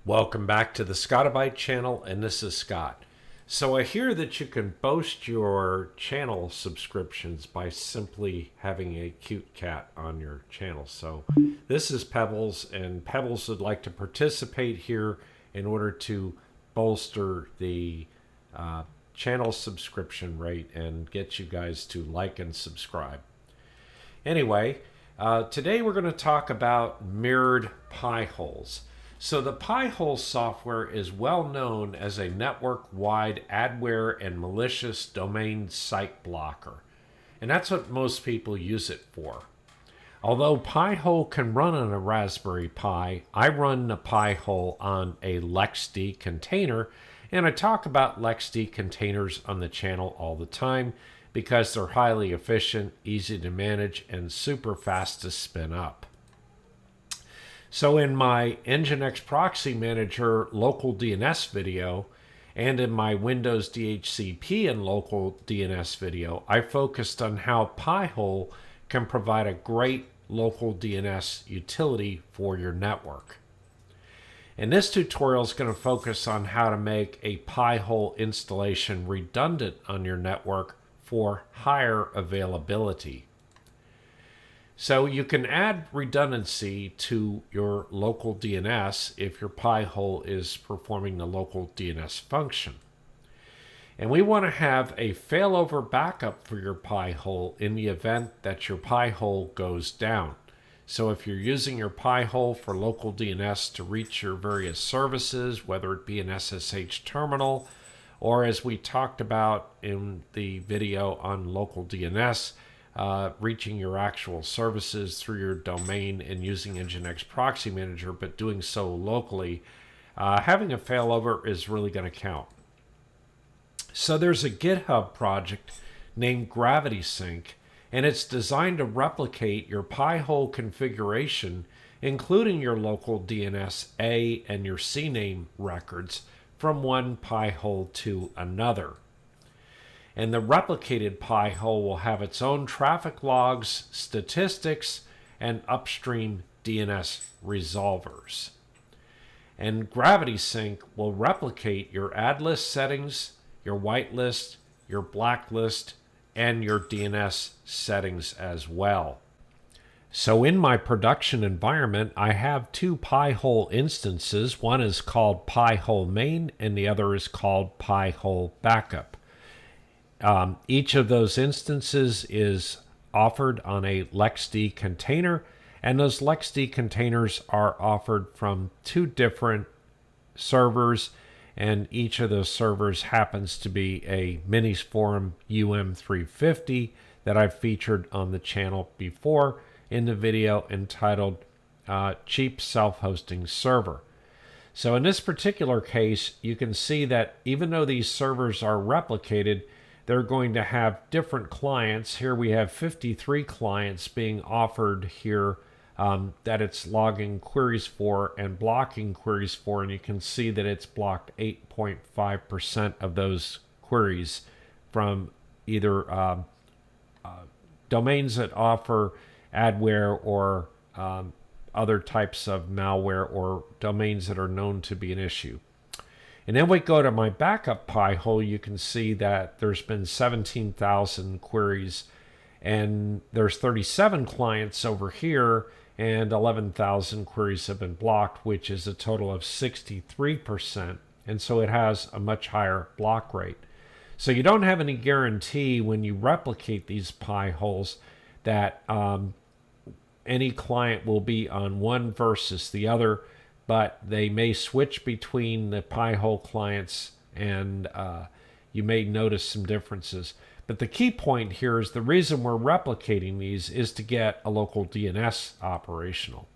Welcome back to the Scotti-BYTE channel, and this is Scott. So I hear that you can boast your channel subscriptions by simply having a cute cat on your channel. So this is Pebbles, and Pebbles would like to participate here in order to bolster the channel subscription rate and get you guys to like and subscribe. Anyway, today we're going to talk about mirrored pie holes. So the pie hole software is well known as a network-wide adware and malicious domain site blocker. And that's what most people use it for. Although Pi-hole can run on a Raspberry Pi, I run the Pi-hole on a LXD container, and I talk about LXD containers on the channel all the time because they're highly efficient, easy to manage, and super fast to spin up. So in my NginX Proxy Manager local DNS video and in my Windows DHCP and local DNS video, I focused on how Pi-hole can provide a great local DNS utility for your network. And this tutorial is going to focus on how to make a Pi-hole installation redundant on your network for higher availability. So you can add redundancy to your local DNS if your Pi-hole is performing the local DNS function. And we want to have a failover backup for your Pi-hole in the event that your Pi-hole goes down. So if you're using your Pi-hole for local DNS to reach your various services, whether it be an SSH terminal, or as we talked about in the video on local DNS, reaching your actual services through your domain and using NginX Proxy Manager, but doing so locally, having a failover is really going to count. So there's a GitHub project named GravitySync, and it's designed to replicate your Pi-hole configuration, including your local DNS A and your CNAME records, from one Pi-hole to another. And the replicated Pi-hole will have its own traffic logs, statistics, and upstream DNS resolvers. And GravitySync will replicate your ad list settings, your whitelist, your blacklist, and your DNS settings as well. So in my production environment, I have two Pi-hole instances. One is called Pi-hole main, and the other is called Pi-hole backup. Each of those instances is offered on a LXD container, and those LXD containers are offered from two different servers, and each of those servers happens to be a Minisforum UM350 that I've featured on the channel before in the video entitled Cheap Self-Hosting Server. So in this particular case, you can see that even though these servers are replicated, they're going to have different clients. Here we have 53 clients being offered here that it's logging queries for and blocking queries for, and you can see that it's blocked 8.5% of those queries from either domains that offer adware or other types of malware or domains that are known to be an issue. And then we go to my backup Pi-hole, you can see that there's been 17,000 queries, and there's 37 clients over here, and 11,000 queries have been blocked, which is a total of 63%. And so it has a much higher block rate. So you don't have any guarantee when you replicate these Pi-holes that any client will be on one versus the other, but they may switch between the Pi-hole clients, and you may notice some differences. But the key point here is the reason we're replicating these is to get a local DNS operational.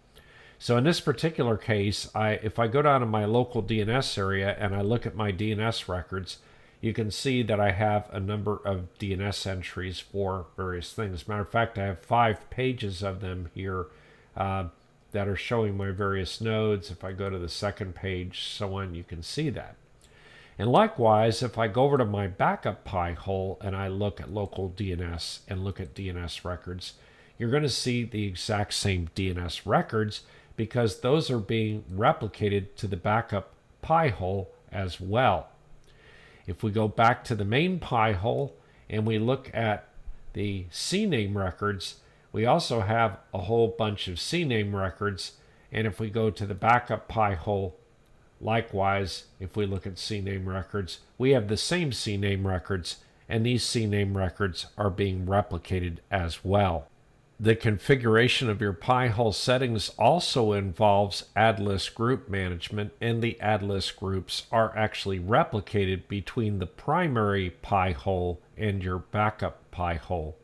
So in this particular case, if I go down to my local DNS area and I look at my DNS records, you can see that I have a number of DNS entries for various things. Matter of fact, I have 5 pages of them here that are showing my various nodes. If I go to the second page, so on, you can see that. And likewise, if I go over to my backup Pi-hole and I look at local DNS and look at DNS records, you're going to see the exact same DNS records because those are being replicated to the backup Pi-hole as well. If we go back to the main Pi-hole and we look at the CNAME records, we also have a whole bunch of CNAME records. And if we go to the backup Pi-hole, likewise, if we look at CNAME records, we have the same CNAME records, and these CNAME records are being replicated as well. The configuration of your Pi-hole settings also involves adlist group management, and the adlist groups are actually replicated between the primary Pi-hole and your backup Pi-hole.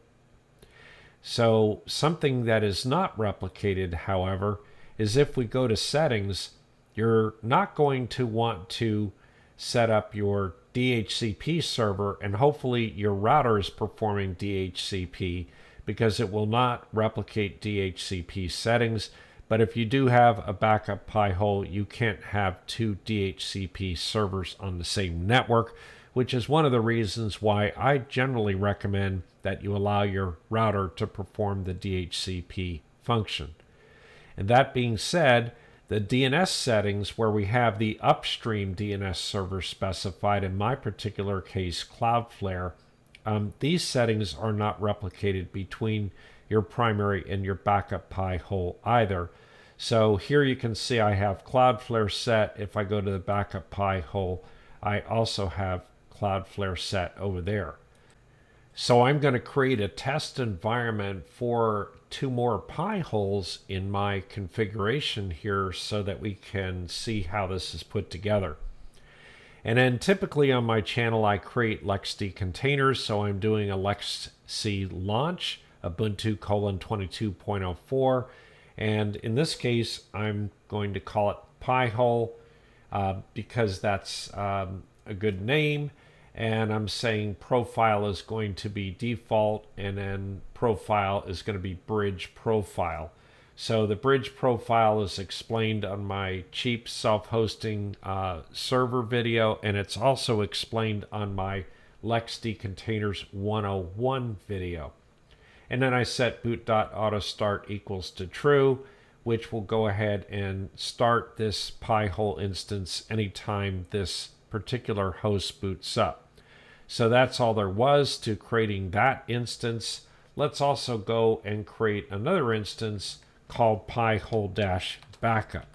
So something that is not replicated, however, is if we go to settings, you're not going to want to set up your DHCP server, and hopefully your router is performing DHCP, because it will not replicate DHCP settings. But if you do have a backup Pi-hole, you can't have two DHCP servers on the same network, which is one of the reasons why I generally recommend that you allow your router to perform the DHCP function. And that being said, the DNS settings where we have the upstream DNS server specified, in my particular case Cloudflare, these settings are not replicated between your primary and your backup Pi-hole either. So here you can see I have Cloudflare set. If I go to the backup Pi-hole, I also have Cloudflare set over there. So I'm going to create a test environment for two more Pi-holes in my configuration here so that we can see how this is put together. And then typically on my channel, I create LXD containers. So I'm doing a LXC launch, Ubuntu 22.04. And in this case, I'm going to call it Pi-hole because that's a good name. And I'm saying profile is going to be default, and then profile is going to be bridge profile. So the bridge profile is explained on my cheap self-hosting server video, and it's also explained on my LXD Containers 101 video. And then I set boot.autostart equals to true, which will go ahead and start this Pi-hole instance anytime this particular host boots up. So that's all there was to creating that instance. Let's also go and create another instance called Pi-hole-backup.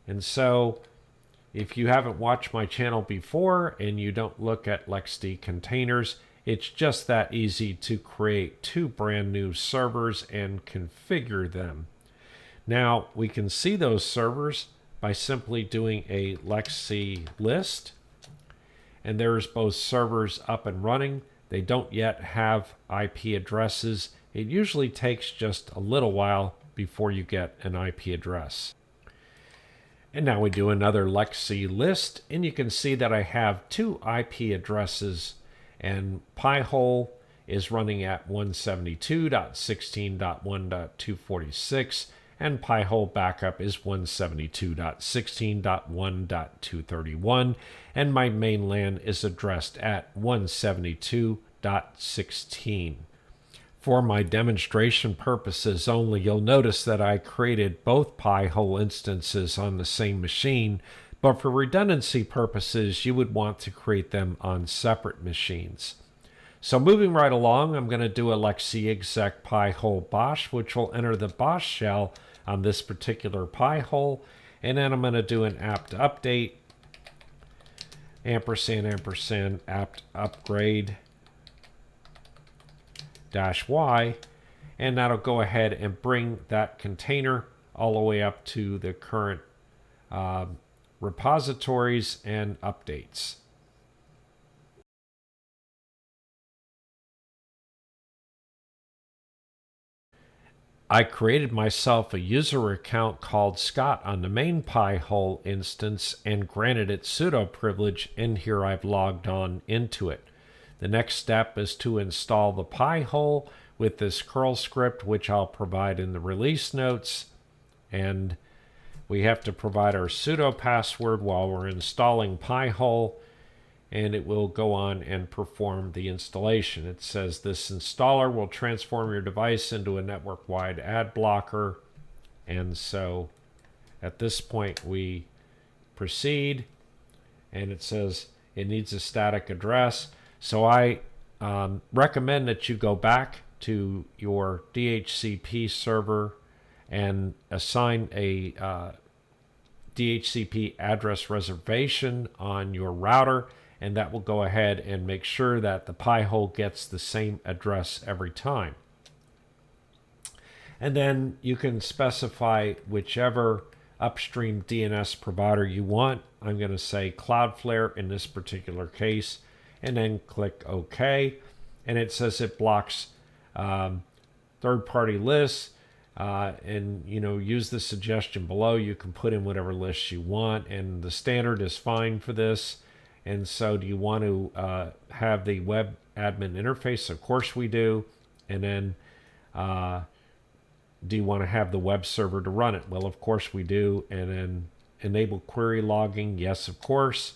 And so if you haven't watched my channel before and you don't look at LXD containers, it's just that easy to create two brand new servers and configure them. Now we can see those servers by simply doing a LXC list. And there's both servers up and running. They don't yet have IP addresses. It usually takes just a little while before you get an IP address. And now we do another LXC list, and you can see that I have two IP addresses, and Pi-hole is running at 172.16.1.246, and Pi-hole backup is 172.16.1.231, and my main LAN is addressed at 172.16. For my demonstration purposes only, you'll notice that I created both Pi-hole instances on the same machine, but for redundancy purposes, you would want to create them on separate machines. So moving right along, I'm going to do a LXC exec Pi-hole bash, which will enter the bash shell on this particular Pi-hole, and then I'm going to do an apt update, ampersand apt upgrade -y, and that'll go ahead and bring that container all the way up to the current repositories and updates. I created myself a user account called Scott on the main Pi-hole instance and granted it sudo privilege, and here I've logged on into it. The next step is to install the Pi-hole with this curl script, which I'll provide in the release notes. And we have to provide our sudo password while we're installing Pi-hole, and it will go on and perform the installation. It says this installer will transform your device into a network-wide ad blocker, And so at this point we proceed, and it says it needs a static address. So I recommend that you go back to your DHCP server and assign a DHCP address reservation on your router, and that will go ahead and make sure that the Pi-hole gets the same address every time. And then you can specify whichever upstream DNS provider you want. I'm going to say Cloudflare in this particular case, and then click OK. And it says it blocks third-party lists. And use the suggestion below. You can put in whatever lists you want, and the standard is fine for this. And so do you want to have the web admin interface? Of course we do. And then do you want to have the web server to run it? Well, of course we do. And then enable query logging? Yes, of course.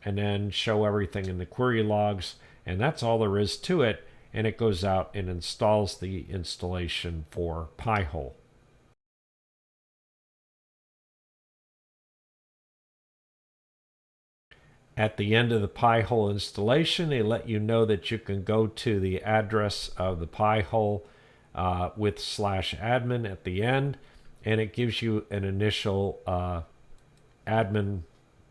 And then show everything in the query logs, and that's all there is to it. And it goes out and installs the installation for Pi-hole. At the end of the Pi-hole installation, they let you know that you can go to the address of the Pi-hole with /admin at the end, and it gives you an initial admin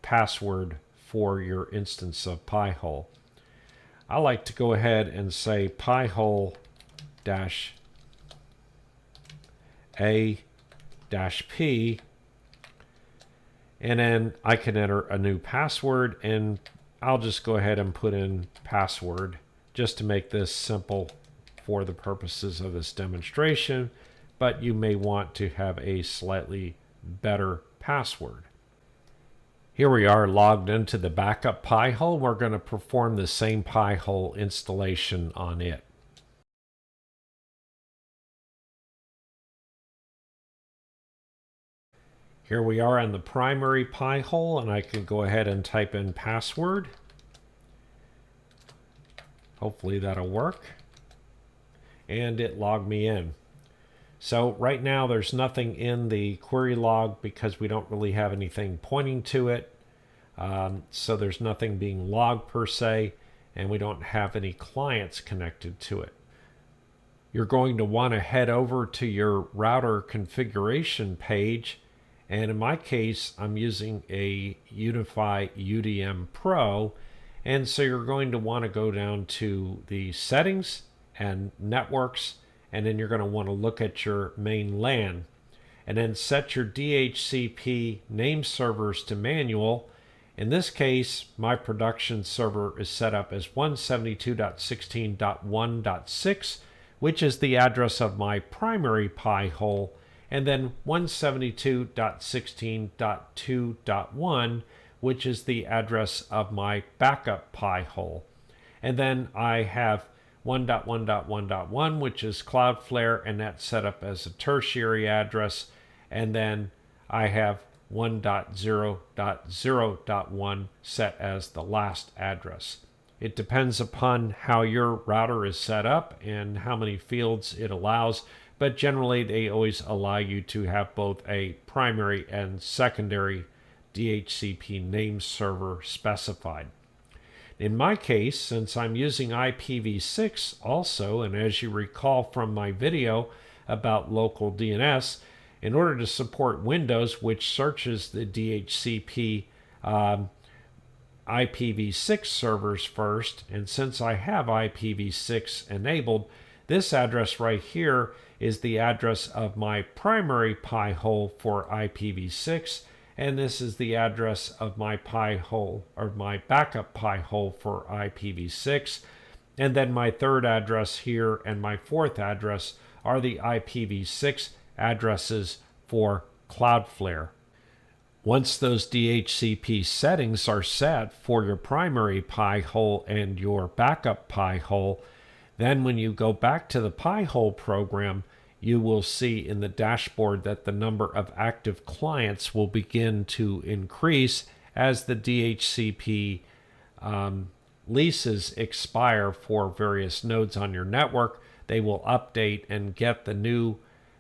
password for your instance of Pi-hole. I like to go ahead and say Pi-hole -a-p, and then I can enter a new password, and I'll just go ahead and put in password just to make this simple for the purposes of this demonstration, but you may want to have a slightly better password. Here we are logged into the backup Pi-hole. We're going to perform the same Pi-hole installation on it. Here we are on the primary Pi-hole, and I can go ahead and type in password. Hopefully that'll work. And it logged me in. So right now there's nothing in the query log because we don't really have anything pointing to it. So there's nothing being logged per se, and we don't have any clients connected to it. You're going to want to head over to your router configuration page, and in my case I'm using a Unify UDM Pro, and so you're going to want to go down to the settings and networks, and then you're going to want to look at your main LAN, and then set your DHCP name servers to manual. In this case, my production server is set up as 172.16.1.6, which is the address of my primary Pi-hole, and then 172.16.2.1, which is the address of my backup Pi-hole. And then I have 1.1.1.1, which is Cloudflare, and that's set up as a tertiary address. And then I have 1.0.0.1 set as the last address. It depends upon how your router is set up and how many fields it allows, but generally they always allow you to have both a primary and secondary DHCP name server specified. In my case, since I'm using IPv6 also, and as you recall from my video about local DNS, in order to support Windows, which searches the DHCP IPv6 servers first, and since I have IPv6 enabled, this address right here is the address of my primary Pi-hole for IPv6, and this is the address of my Pi-hole, or my backup Pi-hole for IPv6. And then my third address here and my fourth address are the IPv6 addresses for Cloudflare. Once those DHCP settings are set for your primary Pi-hole and your backup Pi-hole, then when you go back to the Pi-hole program, you will see in the dashboard that the number of active clients will begin to increase as the DHCP leases expire for various nodes on your network. They will update and get the new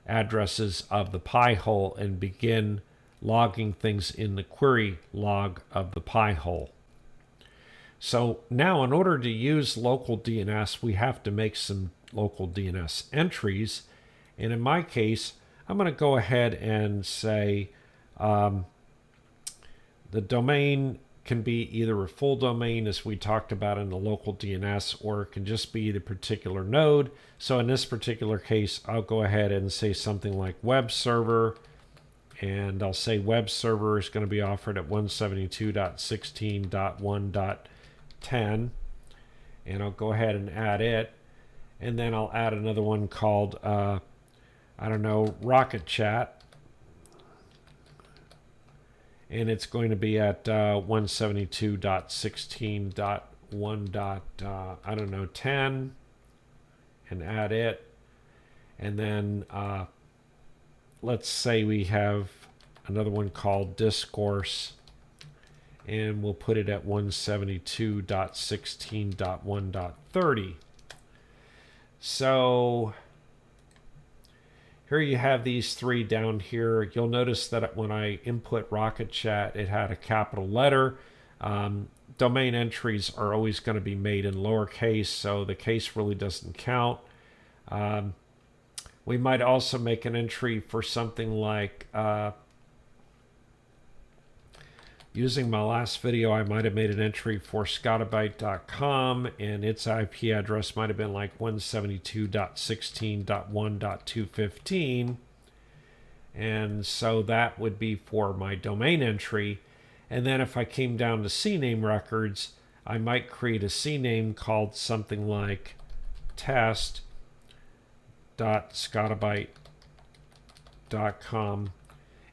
addresses of the Pi-hole and begin logging things in the query log of the Pi-hole. So now in order to use local DNS, we have to make some local DNS entries. And in my case, I'm going to go ahead and say the domain can be either a full domain, as we talked about in the local DNS, or it can just be the particular node. So in this particular case, I'll go ahead and say something like web server, and I'll say web server is going to be offered at 172.16.1.10, and I'll go ahead and add it, and then I'll add another one called I don't know, Rocket Chat, and it's going to be at 172.16.1. I don't know, 10, and add it, and then let's say we have another one called Discourse, and we'll put it at 172.16.1.30. So here you have these three down here. You'll notice that when I input Rocket Chat, it had a capital letter. Domain entries are always going to be made in lowercase, so the case really doesn't count. We might also make an entry for something like, using my last video, I might have made an entry for Scotti-BYTE.com, and its IP address might have been like 172.16.1.215. And so that would be for my domain entry. And then if I came down to CNAME records, I might create a CNAME called something like test.scotti-byte.com,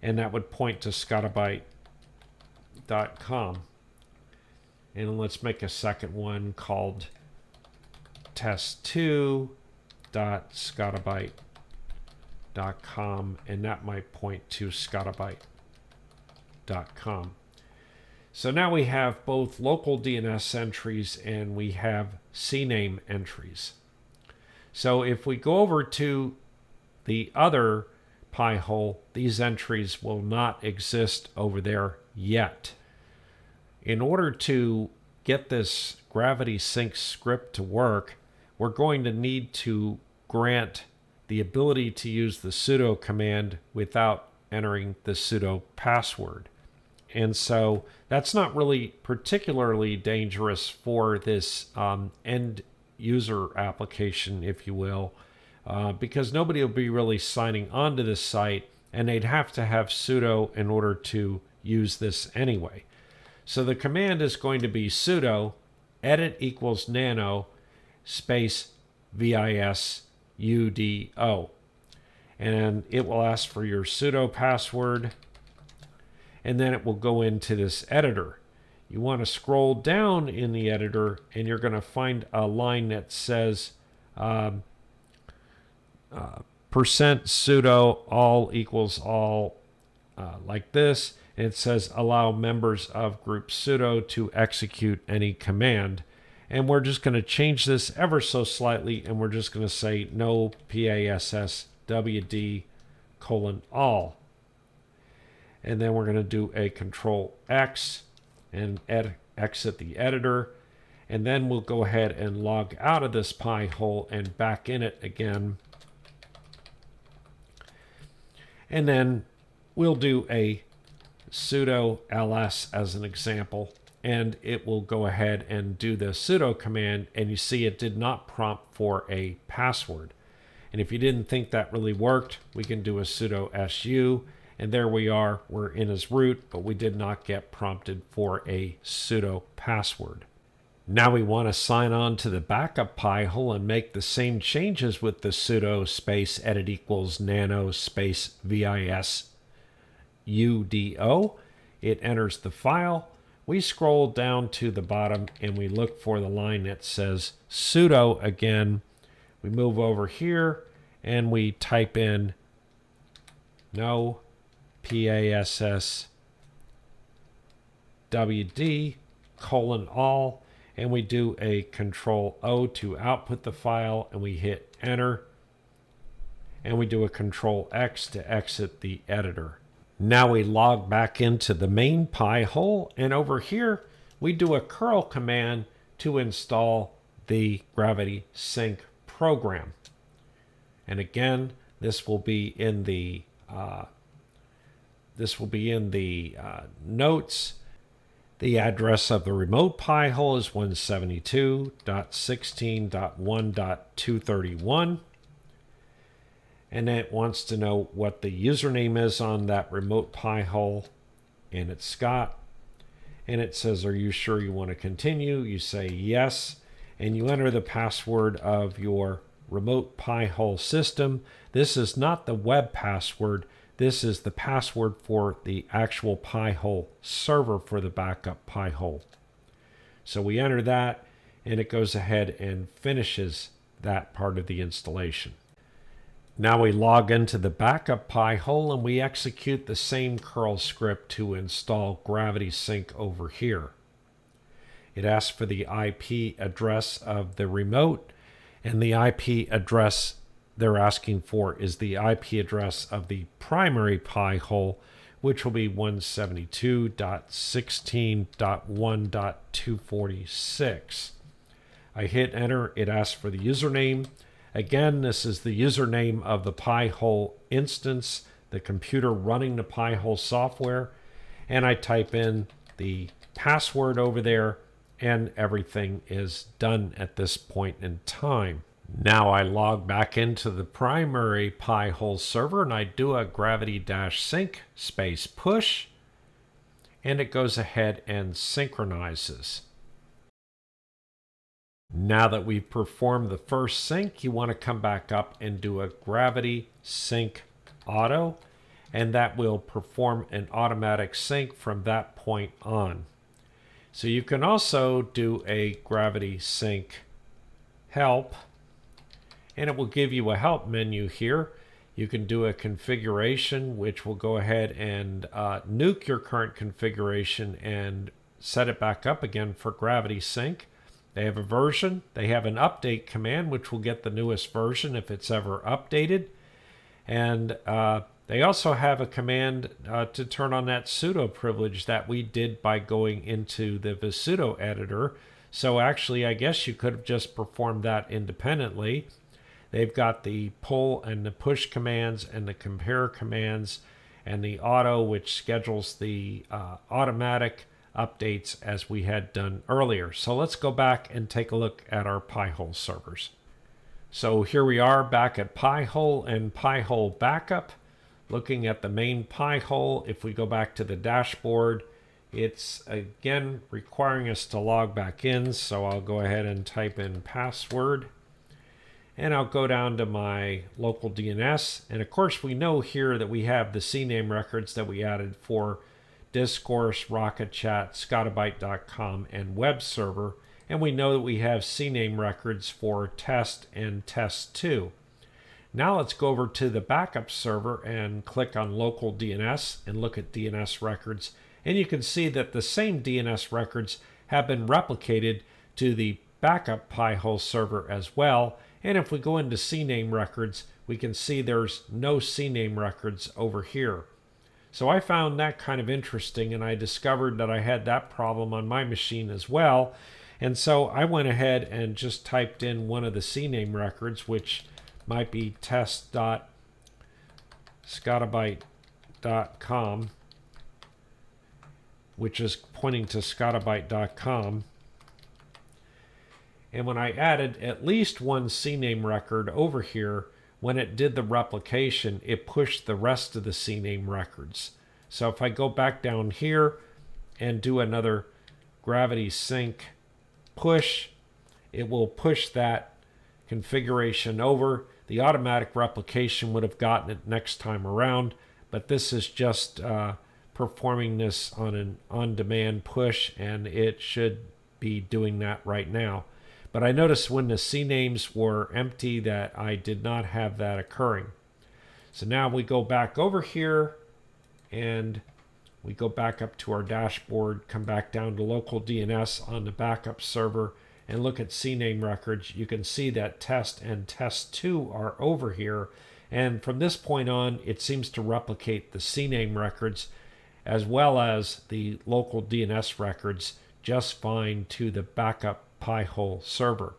and that would point to Scotti-BYTE.com. And let's make a second one called test2.scotti-byte.com, and that might point to Scotti-BYTE.com. So now we have both local DNS entries and we have CNAME entries. So if we go over to the other Pi-hole, these entries will not exist over there yet. In order to get this Gravity Sync script to work, we're going to need to grant the ability to use the sudo command without entering the sudo password. And so that's not really particularly dangerous for this end user application, if you will, because nobody will be really signing on to this site, and they'd have to have sudo in order to use this anyway. So the command is going to be sudo edit equals nano space VISUDO, and it will ask for your sudo password, and then it will go into this editor. You want to scroll down in the editor, and you're going to find a line that says percent sudo all equals all, like this. And it says allow members of group sudo to execute any command. And we're just going to change this ever so slightly, and we're just going to say no passwd:all. And then we're going to do a Control X and exit the editor. And then we'll go ahead and log out of this Pi-hole and back in it again. And then we'll do a sudo ls as an example, and it will go ahead and do the sudo command, and you see it did not prompt for a password. And if you didn't think that really worked, we can do a sudo su, and there we are, we're in as root, but we did not get prompted for a sudo password. Now we want to sign on to the backup Pi-hole and make the same changes with the sudo space edit equals nano space VISUDO. It enters the file. We scroll down to the bottom and we look for the line that says sudo again. We move over here and we type in no passwd:all, and we do a Control O to output the file, and we hit enter. and we do a Control X to exit the editor. Now we log back into the main Pi-hole, and over here we do a curl command to install the Gravity Sync program. And again, this will be in the notes. The address of the remote Pi-hole is 172.16.1.231. And it wants to know what the username is on that remote Pi-hole, and it's Scott. And it says, are you sure you want to continue? You say yes, and you enter the password of your remote Pi-hole system. This is not the web password. This is the password for the actual Pi-hole server for the backup Pi-hole. So we enter that, and it goes ahead and finishes that part of the installation. Now we log into the backup Pi-hole and we execute the same curl script to install Gravity Sync over here. It asks for the IP address of the remote, and the IP address they're asking for is the IP address of the primary Pi-hole, which will be 172.16.1.246. I hit enter. It asks for the username. Again, this is the username of the Pi-hole instance, the computer running the Pi-hole software, and I type in the password over there, and everything is done at this point in time. Now I log back into the primary Pi-hole server, and I do a gravity-sync space push, and it goes ahead and synchronizes. Now that we've performed the first sync, you want to come back up and do a Gravity Sync Auto, and that will perform an automatic sync from that point on. So you can also do a Gravity Sync Help, and it will give you a help menu here. You can do a configuration, which will go ahead and nuke your current configuration and set it back up again for Gravity Sync. They have a version. They have an update command, which will get the newest version if it's ever updated. And they also have a command to turn on that sudo privilege that we did by going into the vsudo editor. So actually, I guess you could have just performed that independently. They've got the pull and the push commands and the compare commands and the auto, which schedules the automatic updates as we had done earlier. So let's go back and take a look at our Pi-hole servers. So here we are back at Pi-hole and Pi-hole backup. Looking at the main Pi-hole, if we go back to the dashboard, it's again requiring us to log back in. So I'll go ahead and type in password, and I'll go down to my local DNS. And of course, we know here that we have the CNAME records that we added for Discourse, Rocket Chat, Scotti-BYTE.com, and web server, and we know that we have CNAME records for test and test2. Now let's go over to the backup server and click on local DNS and look at DNS records, and you can see that the same DNS records have been replicated to the backup Pi-hole server as well. And if we go into CNAME records, we can see there's no CNAME records over here. So I found that kind of interesting, and I discovered that I had that problem on my machine as well. And so I went ahead and just typed in one of the CNAME records, which might be test.scotti-byte.com, which is pointing to Scotti-BYTE.com. And when I added at least one CNAME record over here, when it did the replication, it pushed the rest of the CNAME records. So if I go back down here and do another Gravity Sync push, it will push that configuration over. The automatic replication would have gotten it next time around, but this is just performing this on an on-demand push, and it should be doing that right now. But I noticed when the CNAMEs were empty that I did not have that occurring. So now we go back over here and we go back up to our dashboard, come back down to local DNS on the backup server and look at CNAME records. You can see that test and test2 are over here. And from this point on, it seems to replicate the CNAME records as well as the local DNS records just fine to the backup Pi-hole server.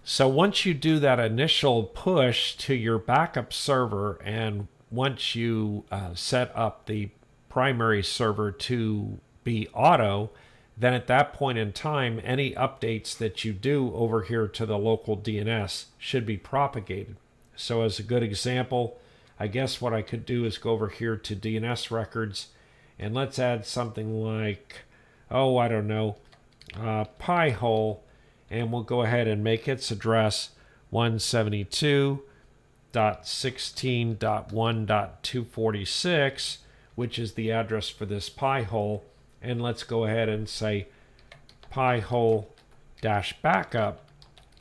So once you do that initial push to your backup server, and once you set up the primary server to be auto, then at that point in time, any updates that you do over here to the local DNS should be propagated. So as a good example, I guess what I could do is go over here to DNS records, and let's add something like, oh, I don't know, Pi-hole, and we'll go ahead and make its address 172.16.1.246, which is the address for this Pi-hole. And let's go ahead and say Pi-hole-backup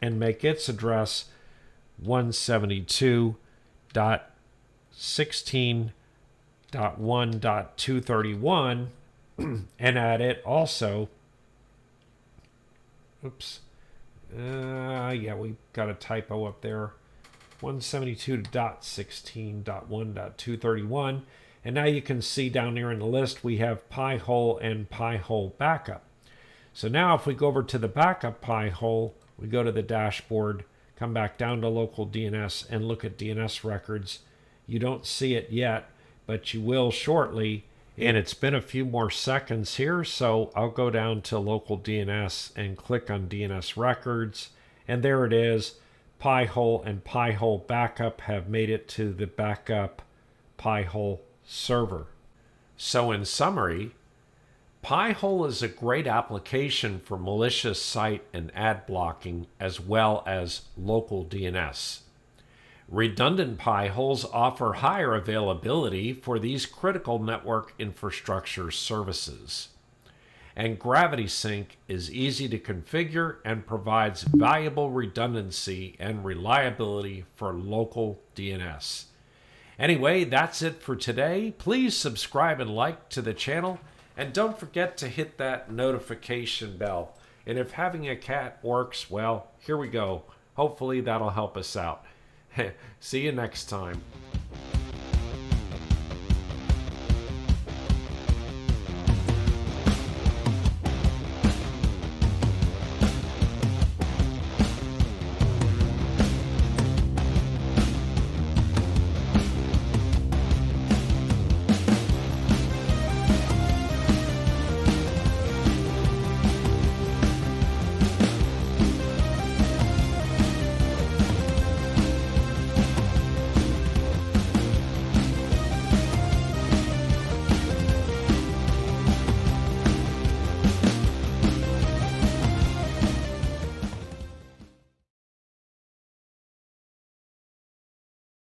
and make its address 172.16.1.231 and add it also. Oops. Yeah, we got a typo up there. 172.16.1.231. And now you can see down here in the list we have Pi-hole and Pi-hole backup. So now if we go over to the backup Pi-hole, we go to the dashboard, come back down to local DNS and look at DNS records. You don't see it yet, but you will shortly. And it's been a few more seconds here, so I'll go down to local DNS and click on DNS records. And there it is. Pi-hole and Pi-hole backup have made it to the backup Pi-hole server. So in summary, Pi-hole is a great application for malicious site and ad blocking as well as local DNS. Redundant Pi-holes offer higher availability for these critical network infrastructure services. And Gravity Sync is easy to configure and provides valuable redundancy and reliability for local DNS. Anyway, that's it for today. Please subscribe and like to the channel, and don't forget to hit that notification bell. And if having a cat works, well, here we go. Hopefully that'll help us out. See you next time.